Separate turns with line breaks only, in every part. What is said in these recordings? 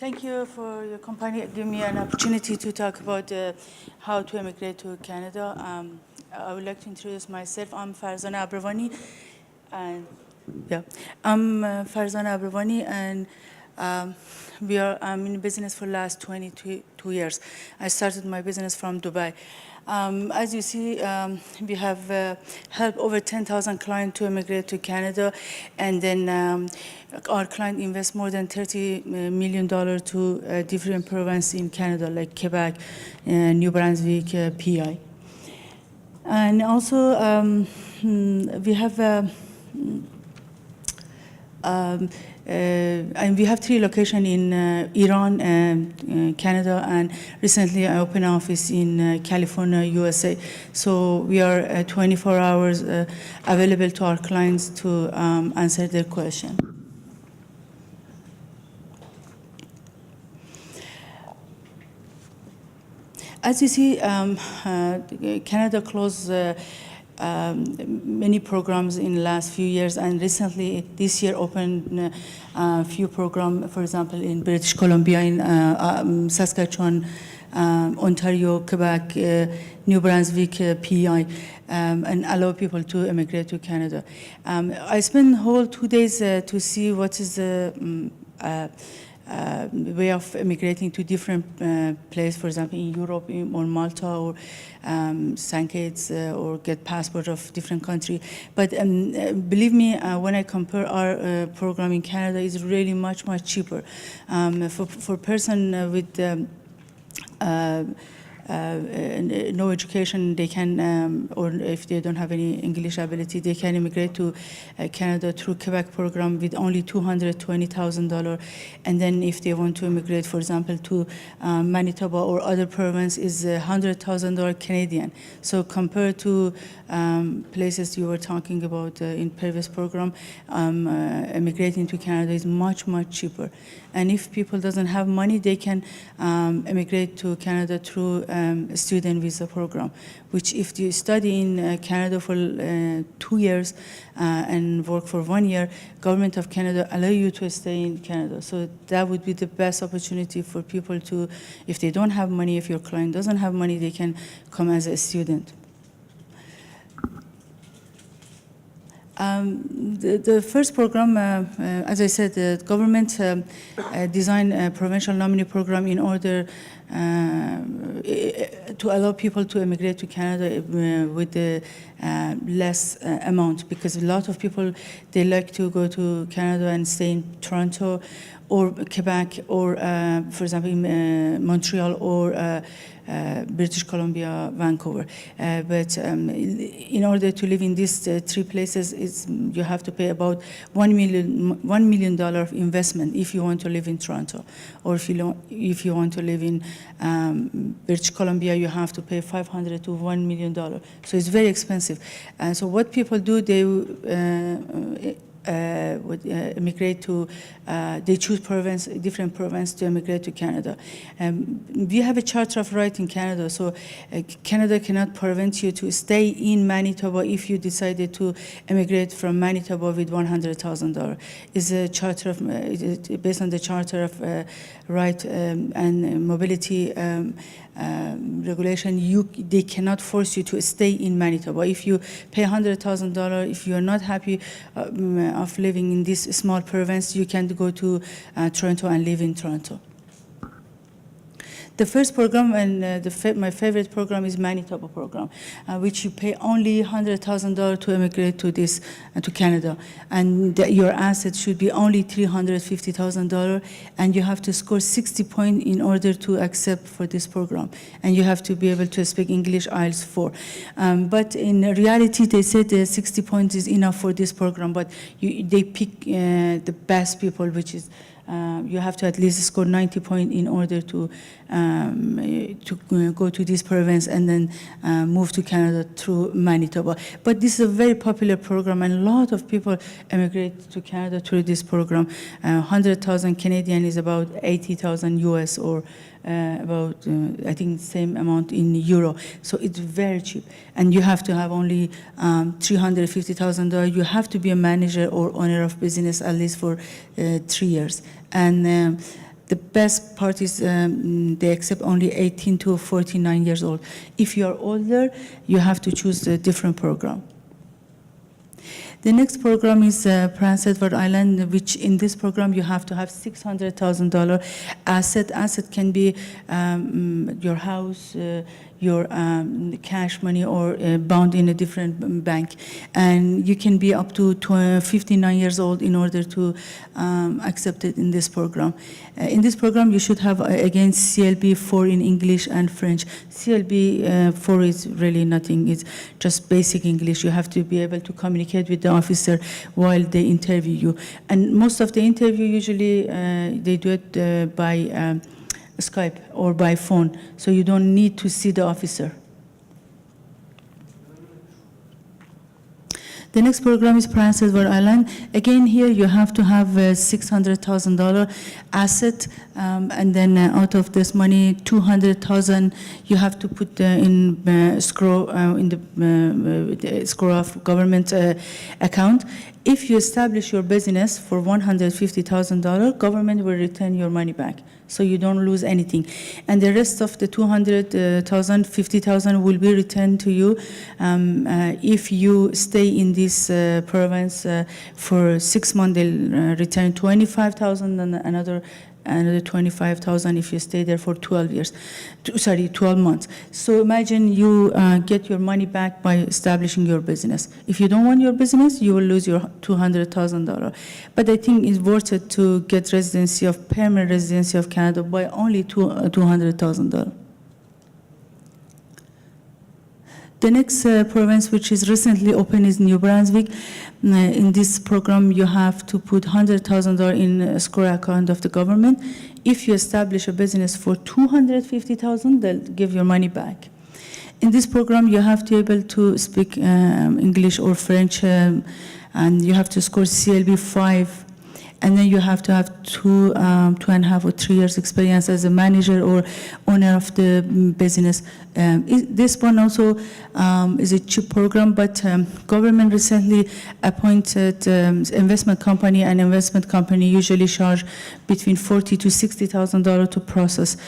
Thank you for your company giving me an opportunity to talk about how to immigrate to Canada. I would like to introduce myself. I'm Farzaneh Abravani, and I'm Farzaneh Abravani, and I'm in business for the last 22 years. I started my business from Dubai. As you see, we have helped over 10,000 clients to immigrate to Canada, and then our client invests more than $30 million to different provinces in Canada, like Quebec, New Brunswick, PI. And also, we have and we have 3 locations in Iran, Canada, and recently I opened an office in California, USA. So we are 24 hours available to our clients to answer their question. As you see, Canada closed many programs in the last few years, and recently this year opened a few programs, for example, in British Columbia, in Saskatchewan, Ontario, Quebec, New Brunswick, PEI, and allow people to immigrate to Canada. I spent whole 2 days to see what is the way of immigrating to different places, for example, in Europe, or Malta, or St. Kitts, or get passport of different country. But believe me, when I compare our program in Canada, it's really much cheaper. For person with no education, they can, or if they don't have any English ability, they can immigrate to Canada through Quebec program with only $220,000. And then if they want to immigrate, for example, to Manitoba or other province, is $100,000 Canadian. So compared to places you were talking about in previous program, immigrating to Canada is much cheaper. And if people doesn't have money, they can immigrate to Canada through a student visa program, which if you study in Canada for 2 years and work for 1 year, government of Canada allow you to stay in Canada. So that would be the best opportunity for people to, if they don't have money, if your client doesn't have money, they can come as a student. The first program, as I said, the government designed a provincial nominee program in order to allow people to immigrate to Canada with the less amount, because a lot of people, they like to go to Canada and stay in Toronto or Quebec, or for example in Montreal, or British Columbia, Vancouver. But in order to live in these 3 places, you have to pay about $1 million of investment if you want to live in Toronto. Or if you want to live in British Columbia, you have to pay $500 to $1 million. So it's very expensive. And so what people do, they would immigrate to, they choose different province to immigrate to Canada. We have a charter of right in Canada, so Canada cannot prevent you to stay in Manitoba if you decided to immigrate from Manitoba with $100,000. It's a charter of, based on the charter of right and mobility regulation. They cannot force you to stay in Manitoba. If you pay $100,000, if you are not happy of living in this small province, you can go to Toronto and live in Toronto. The first program, and my favorite program, is Manitoba program, which you pay only $100,000 to immigrate to to Canada, and your assets should be only $350,000, and you have to score 60 points in order to accept for this program, and you have to be able to speak English IELTS 4. But in reality, they said 60 points is enough for this program, but they pick the best people, which is you have to at least score 90 points in order to go to this province and then move to Canada through Manitoba. But this is a very popular program, and a lot of people immigrate to Canada through this program. 100,000 Canadian is about 80,000 US, or about, I think, same amount in euro. So it's very cheap. And you have to have only $350,000. You have to be a manager or owner of business at least for 3 years. And the best part is they accept only 18 to 49 years old. If you are older, you have to choose a different program. The next program is Prince Edward Island, which in this program you have to have $600,000 asset. Asset can be your house, your cash money, or bond in a different bank. And you can be up to 59 years old in order to accept it in this program. In this program, you should have, again, CLB 4 in English and French. CLB 4 is really nothing. It's just basic English. You have to be able to communicate with the officer while they interview you. And most of the interview, usually, they do it by Skype or by phone, so you don't need to see the officer. The next program is Prince Edward Island. Again, here you have to have $600,000 asset, and then out of this money, $200,000 you have to put in escrow in the escrow of government account. If you establish your business for $150,000, government will return your money back, so you don't lose anything. And the rest of the $200,000, $50,000 will be returned to you if you stay in this province for 6 months. They'll return $25,000 and another 25,000 if you stay there for 12 months. So imagine you get your money back by establishing your business. If you don't want your business, you will lose your $200,000. But I think it's worth it to get permanent residency of Canada by only $200,000. The next province, which is recently open, is New Brunswick. In this program, you have to put $100,000 in escrow account of the government. If you establish a business for $250,000, they'll give your money back. In this program, you have to be able to speak English or French, and you have to score CLB 5. And then you have to have 2.5 or 3 years experience as a manager or owner of the business. This one also is a cheap program, but government recently appointed investment company, and investment company usually charge between $40,000 to $60,000 to process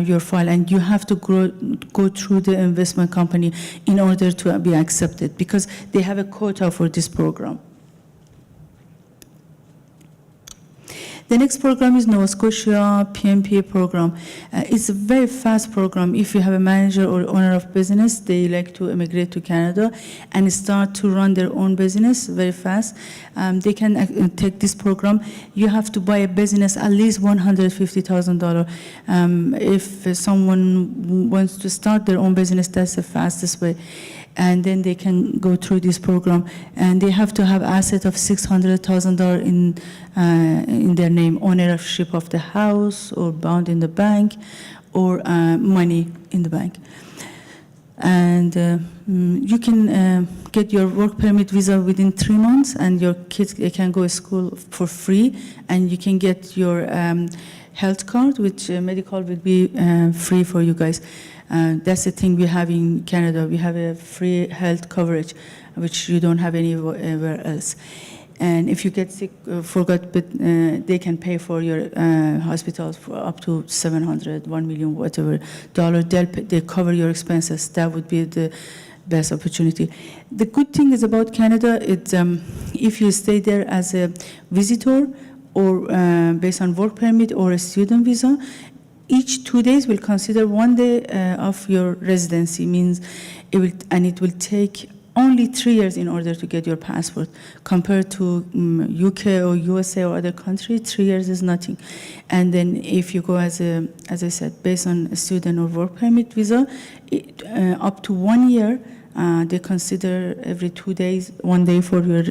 your file, and you have to go through the investment company in order to be accepted, because they have a quota for this program. The next program is Nova Scotia PMP program. It's a very fast program. If you have a manager or owner of business, they like to immigrate to Canada and start to run their own business very fast. They can take this program. You have to buy a business at least $150,000. If someone wants to start their own business, that's the fastest way. And then they can go through this program, and they have to have asset of $600,000 in their name, ownership of the house or bond in the bank, or money in the bank. And you can get your work permit visa within 3 months, and your kids can go to school for free, and you can get your health card, which medical will be free for you guys. That's the thing we have in Canada. We have a free health coverage, which you don't have anywhere else. And if you get sick, but they can pay for your hospitals for up to $700, $1 million, whatever dollar. They cover your expenses. That would be the best opportunity. The good thing is about Canada, it's if you stay there as a visitor or based on work permit or a student visa, each 2 days will consider 1 day of your residency. Means it will take only 3 years in order to get your passport. Compared to UK or USA or other countries, 3 years is nothing. And then if you go as I said, based on a student or work permit visa, up to 1 year, they consider every 2 days, 1 day for your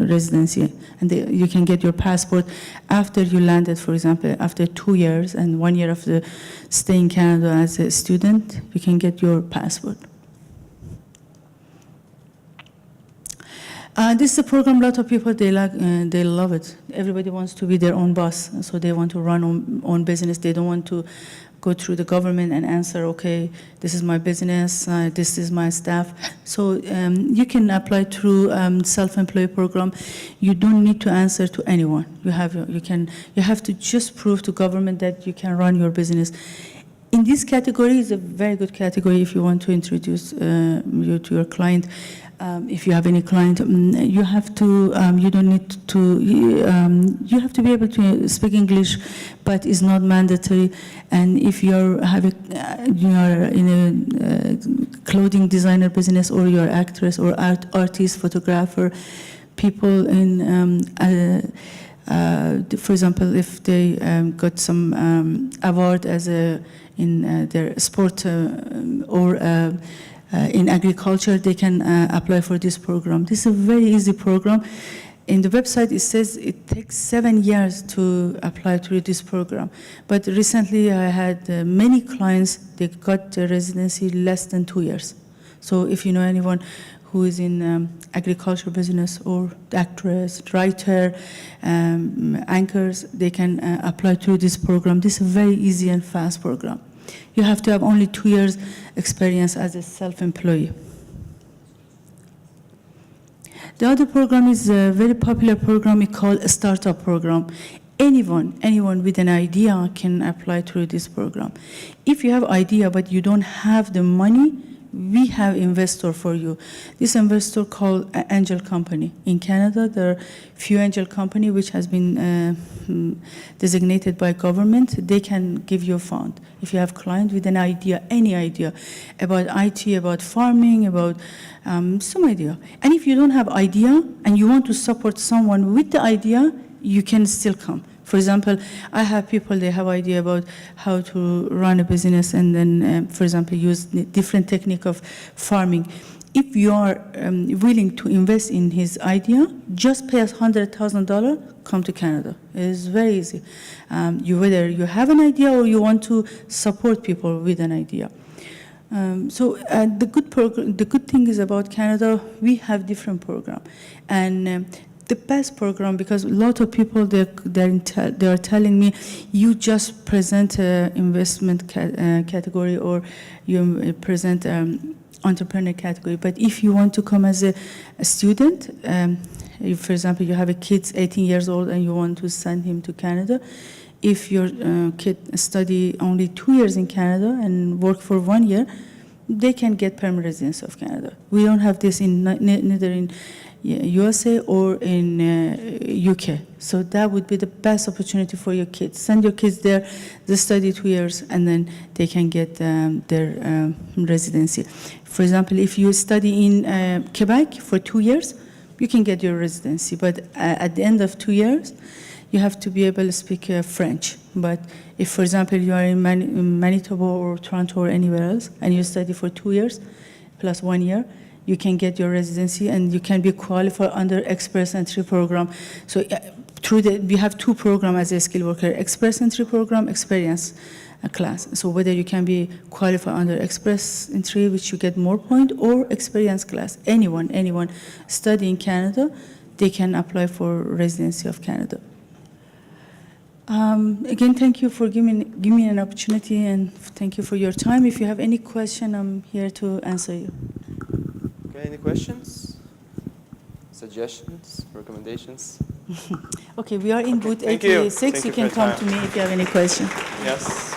residency. And you can get your passport after you landed, for example, after 2 years and 1 year of the stay in Canada as a student, you can get your passport. This is a program a lot of people, they love it. Everybody wants to be their own boss, so they want to run own business. They don't want to go through the government and answer, okay, this is my business, this is my staff. So you can apply through self-employed program. You don't need to answer to anyone. You have to just prove to government that you can run your business. In this category is a very good category if you want to introduce you to your client. If you have any client, you have to, you don't need to, you have to be able to speak English, but it's not mandatory. And if you are in a clothing designer business, or you're actress or artist, photographer, people in, for example, if they got some award as in their sport or in agriculture, they can apply for this program. This is a very easy program. In the website, it says it takes 7 years to apply to this program. But recently, I had many clients, they got the residency less than 2 years. So if you know anyone who is in agriculture business, or actress, writer, anchors, they can apply to this program. This is a very easy and fast program. You have to have only 2 years experience as a self-employee. The other program is a very popular program. It's called a startup program. Anyone with an idea can apply through this program. If you have idea but you don't have the money, we have investor for you. This investor called angel company. In Canada, there are few angel company which has been designated by government. They can give you a fund. If you have client with an idea, any idea about IT, about farming, about some idea. And if you don't have idea and you want to support someone with the idea, you can still come. For example, I have people, they have idea about how to run a business and then, for example, use different technique of farming. If you are willing to invest in his idea, just pay us $100,000, come to Canada. It is very easy. Whether you have an idea or you want to support people with an idea. The good thing is about Canada, we have different program. And the best program, because a lot of people they are telling me, you just present investment category, or you present entrepreneur category. But if you want to come as a student, if, for example, you have a kid 18 years old and you want to send him to Canada, if your kid study only 2 years in Canada and work for 1 year, they can get permanent residence of Canada. We don't have this in neither in USA or in UK. So that would be the best opportunity for your kids. Send your kids there, they study 2 years, and then they can get their residency. For example, if you study in Quebec for 2 years, you can get your residency. But at the end of 2 years, you have to be able to speak French. But if, for example, you are in Manitoba or Toronto or anywhere else, and you study for 2 years plus 1 year, you can get your residency and you can be qualified under Express Entry program. So we have 2 programs as a skilled worker, Express Entry program, experience class. So whether you can be qualified under Express Entry, which you get more point, or experience class, anyone study in Canada, they can apply for residency of Canada. Again, thank you for giving me an opportunity, and thank you for your time. If you have any question, I'm here to answer you.
Okay, any questions? Suggestions? Recommendations?
Okay, we are in booth 86. You can come to me if you have any question.
Yes.